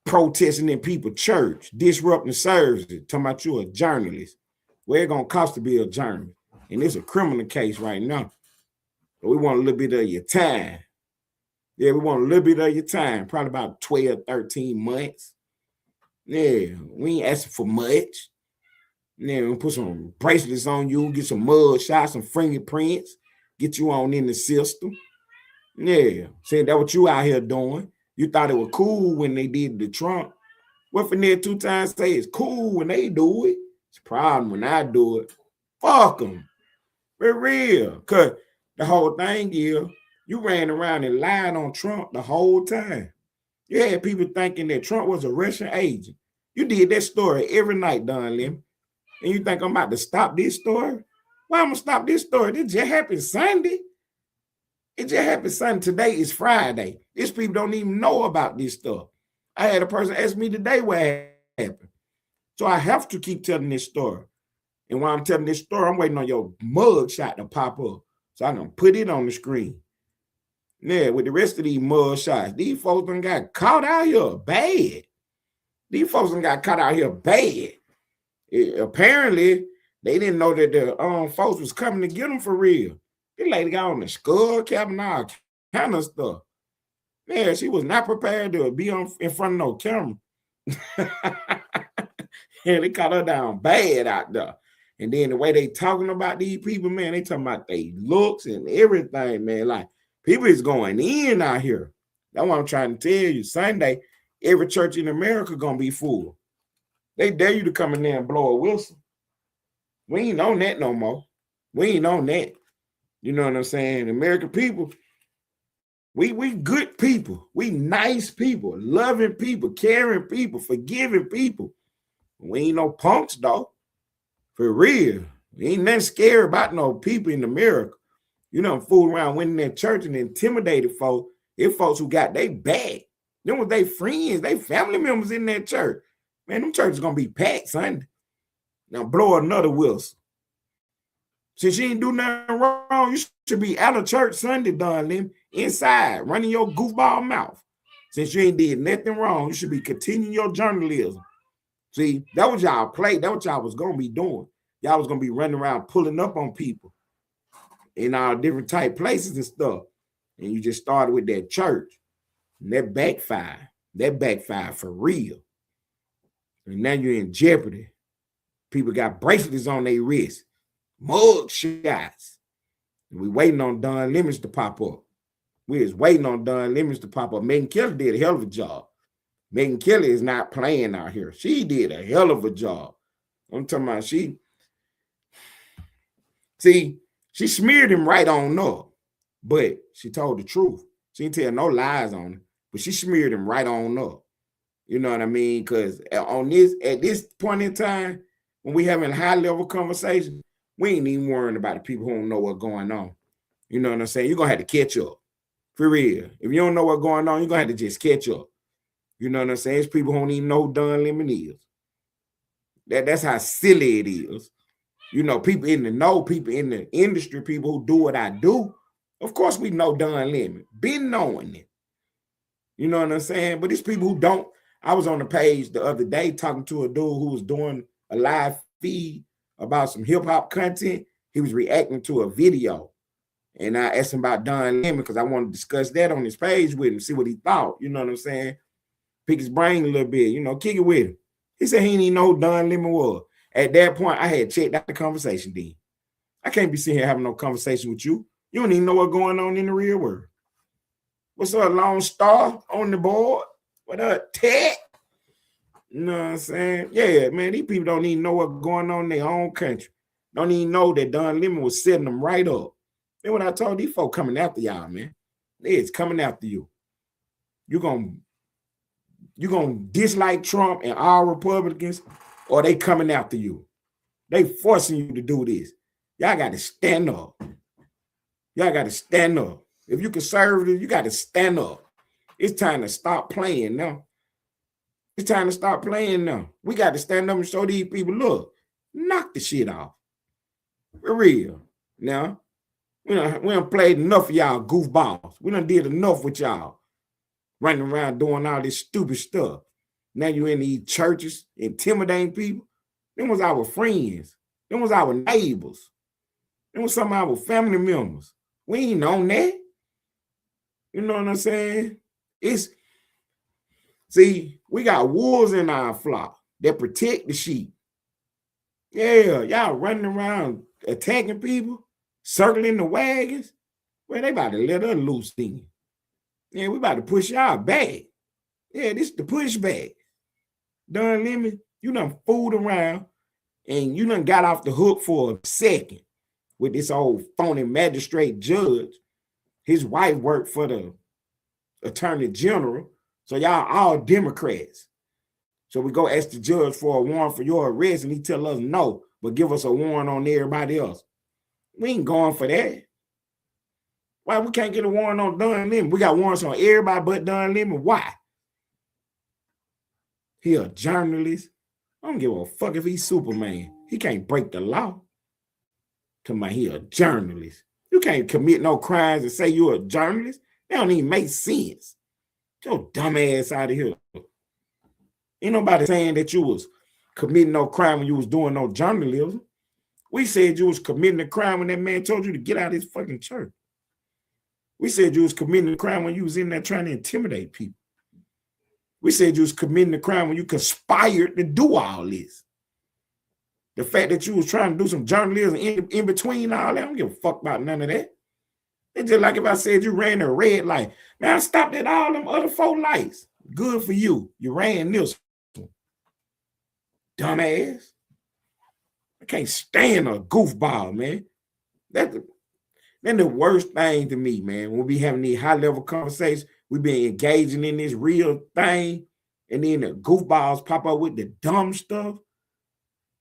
protesting in people's church, disrupting services, talking about you a journalist. Well, it's gonna cost to be a journalist. And it's a criminal case right now. But we want a little bit of your time. Yeah, we want a little bit of your time, probably about 12, 13 months. Yeah, we ain't asking for much. Yeah, we'll put some bracelets on you, get some mud shots, some fingerprints, get you on in the system. Yeah, saying that what you out here doing. You thought it was cool when they did the Trump. What for near 2 times say it's cool when they do it. It's a problem when I do it. Fuck them. For real. Because the whole thing is, you ran around and lied on Trump the whole time. You had people thinking that Trump was a Russian agent. You did that story every night, Don Lim. And you think I'm about to stop this story? Why I'm going to stop this story? This just happened Sunday. It just happened Sunday. Today is Friday. These people don't even know about this stuff. I had a person ask me today what happened. So I have to keep telling this story. And while I'm telling this story, I'm waiting on your mug shot to pop up. So I'm going to put it on the screen. Yeah, with the rest of these mug shots, these folks done got caught out here bad. These folks done got caught out here bad. Apparently, they didn't know that the folks was coming to get them for real. This lady got on the skull cap and all kind of stuff. Man, she was not prepared to be in front of no camera. And they caught her down bad out there. And then the way they talking about these people, man, they talking about their looks and everything, man. Like, people is going in out here. That's what I'm trying to tell you. Sunday, every church in America gonna be full. They dare you to come in there and blow a whistle. We ain't on that no more. We ain't on that. You know what I'm saying? American people, we good people. We nice people, loving people, caring people, forgiving people. We ain't no punks, though. For real. We ain't nothing scary about no people in America. You know, fool around, went in that church and intimidated folks. If folks who got they back. Them was they friends, they family members in that church. Man, them churches gonna be packed Sunday. Now blow another whistle. Since you ain't do nothing wrong, you should be out of church Sunday, Don, inside, running your goofball mouth. Since you ain't did nothing wrong, you should be continuing your journalism. See, that was y'all play. That what y'all was gonna be doing. Y'all was gonna be running around pulling up on people in all different type places and stuff. And you just started with that church. And that backfired. That backfired for real. And now you're in jeopardy. People got bracelets on their wrists. Mug shots. And we waiting on Don Lemons to pop up. We was waiting on Don Lemons to pop up. Megyn Kelly did a hell of a job. Megyn Kelly is not playing out here. She did a hell of a job. I'm talking about she See, she smeared him right on up, but she told the truth. She didn't tell no lies on him, but she smeared him right on up. You know what I mean? Because at this point in time, when we having high level conversation, we ain't even worrying about the people who don't know what's going on. You know what I'm saying? You're gonna have to catch up. For real. If you don't know what's going on, you're gonna have to just catch up. You know what I'm saying? It's people who don't even know who Don Lemon is. That's how silly it is. You know, people in the know, people in the industry, people who do what I do. Of course, we know Don Lemon. Been knowing it. You know what I'm saying? But it's people who don't. I was on the page the other day talking to a dude who was doing a live feed about some hip-hop content. He was reacting to a video. And I asked him about Don Lemon because I wanted to discuss that on his page with him, see what he thought. You know what I'm saying? Pick his brain a little bit, you know, kick it with him. He said he didn't even know who Don Lemon was. At that point, I had checked out the conversation then. I can't be sitting here having no conversation with you. You don't even know what's going on in the real world. What's up, Lone Star on the board? What up, Ted? You know what I'm saying? Yeah, man, these people don't even know what's going on in their own country. Don't even know that Don Lemon was setting them right up. And when I told these folk coming after y'all, man, it's coming after you. You're gonna dislike Trump and all Republicans, or they coming after you. They forcing you to do this. Y'all got to stand up. Y'all got to stand up. If you conservative, you got to stand up. It's time to stop playing now. It's time to stop playing now. We got to stand up and show these people, look, knock the shit off. For real. Now, we done played enough of y'all goofballs. We done did enough with y'all. Running around doing all this stupid stuff. Now you in these churches intimidating people. Them was our friends. Them was our neighbors. Them was some of our family members. We ain't on that. You know what I'm saying? See, we got wolves in our flock that protect the sheep. Yeah, y'all running around attacking people, circling the wagons. Well, they about to let us loose then. Yeah, we about to push y'all back. Yeah, this is the pushback. Don Lemon, you done fooled around and you done got off the hook for a second with this old phony magistrate judge. His wife worked for the attorney general. So y'all all Democrats. So we go ask the judge for a warrant for your arrest and he tell us no, but give us a warrant on everybody else. We ain't going for that. Why we can't get a warrant on Don Lemon? We got warrants on everybody but Don Lemon. Why? He a journalist. I don't give a fuck if he's Superman. He can't break the law. To my, he a journalist. You can't commit no crimes and say you're a journalist. That don't even make sense. Get your dumb ass out of here. Ain't nobody saying that you was committing no crime when you was doing no journalism. We said you was committing a crime when that man told you to get out of his fucking church. We said you was committing a crime when you was in there trying to intimidate people. We said you was committing a crime when you conspired to do all this. The fact that you was trying to do some journalism in between all that, I don't give a fuck about none of that. It's just like if I said you ran a red light. Man, I stopped at all them other 4 lights. Good for you. You ran this one. Dumbass. I can't stand a goofball, man. That's the worst thing to me, man. When we having these high-level conversations, we been engaging in this real thing, and then the goofballs pop up with the dumb stuff.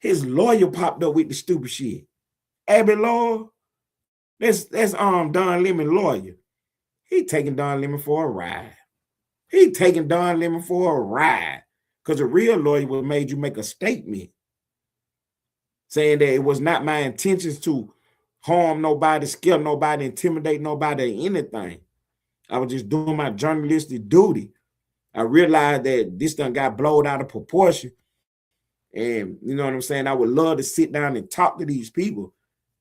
His lawyer popped up with the stupid shit. Abby Law, that's Don Lemon lawyer. He taking Don Lemon for a ride. He taking Don Lemon for a ride. Because a real lawyer would have made you make a statement saying that it was not my intentions to harm nobody, scare nobody, intimidate nobody, or anything. I was just doing my journalistic duty. I realized that this done got blown out of proportion. And you know what I'm saying? I would love to sit down and talk to these people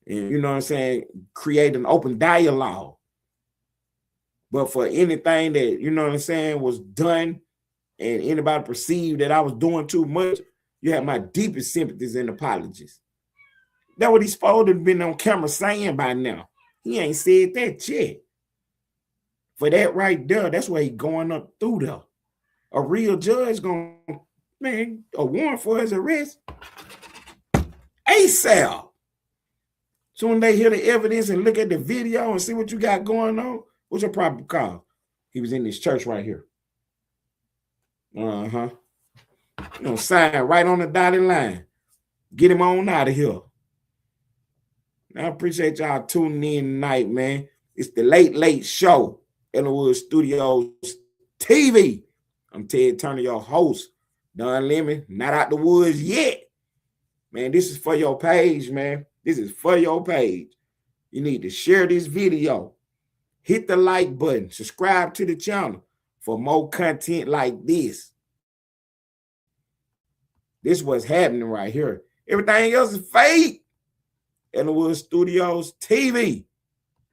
and, you know what I'm saying, create an open dialogue. But for anything that, you know what I'm saying, was done and anybody perceived that I was doing too much, you have my deepest sympathies and apologies. That's what he's supposed to have been on camera saying by now. He ain't said that yet. For that right there, that's where he going up through there. A real judge gonna, man, a warrant for his arrest ASAP. Soon they hear the evidence and look at the video and see what you got going on. What's your probable cause? He was in this church right here. You know, sign right on the dotted line. Get him on out of here. I appreciate y'all tuning in tonight, man. It's the Late Show, Ellenwood Studios TV. I'm Ted Turner, your host. Don Lemon, not out the woods yet. Man, this is for your page, man. This is for your page. You need to share this video. Hit the like button. Subscribe to the channel for more content like this. This is what's happening right here. Everything else is fake. Ellenwood Studios TV.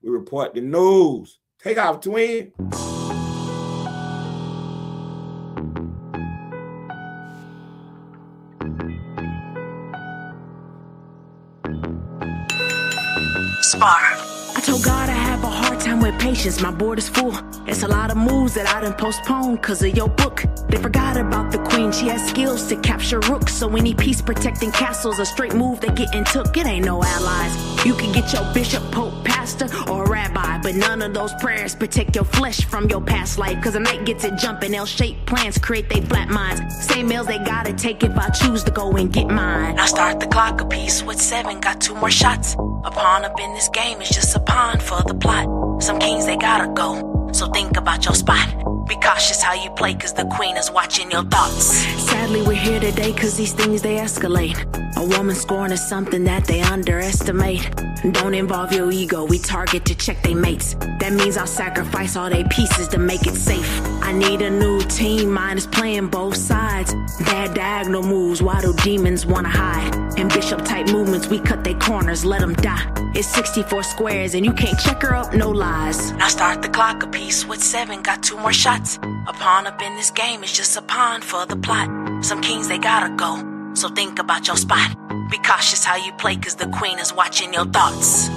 We report the news. Take off, twin. I told God I have a hard time with patience, my board is full. It's a lot of moves that I done postponed cause of your book. They forgot about the queen, she has skills to capture rooks. So any peace protecting castles, a straight move they getting took. It ain't no allies. You can get your bishop, pope, pastor, or rabbi, but none of those prayers protect your flesh from your past life. Cause a night gets it jumping, L-shaped plans create they flat minds. Same meals they gotta take if I choose to go and get mine. Now start the clock a piece with 7, got 2 more shots. A pawn up in this game is just a pawn for the plot. Some kings they gotta go, so think about your spot. Be cautious how you play cause the queen is watching your thoughts. Sadly we're here today cause these things they escalate. A woman scorn is something that they underestimate. Don't involve your ego, we target to check they mates. That means I'll sacrifice all they pieces to make it safe. I need a new team, mine is playing both sides. Bad diagonal moves, why do demons wanna hide? In bishop type movements, we cut they corners, let them die. It's 64 squares and you can't check her up, no lies. Now start the clock a piece with 7, got 2 more shots. A pawn up in this game is just a pawn for the plot. Some kings they gotta go, so think about your spot. Be cautious how you play cause the queen is watching your thoughts.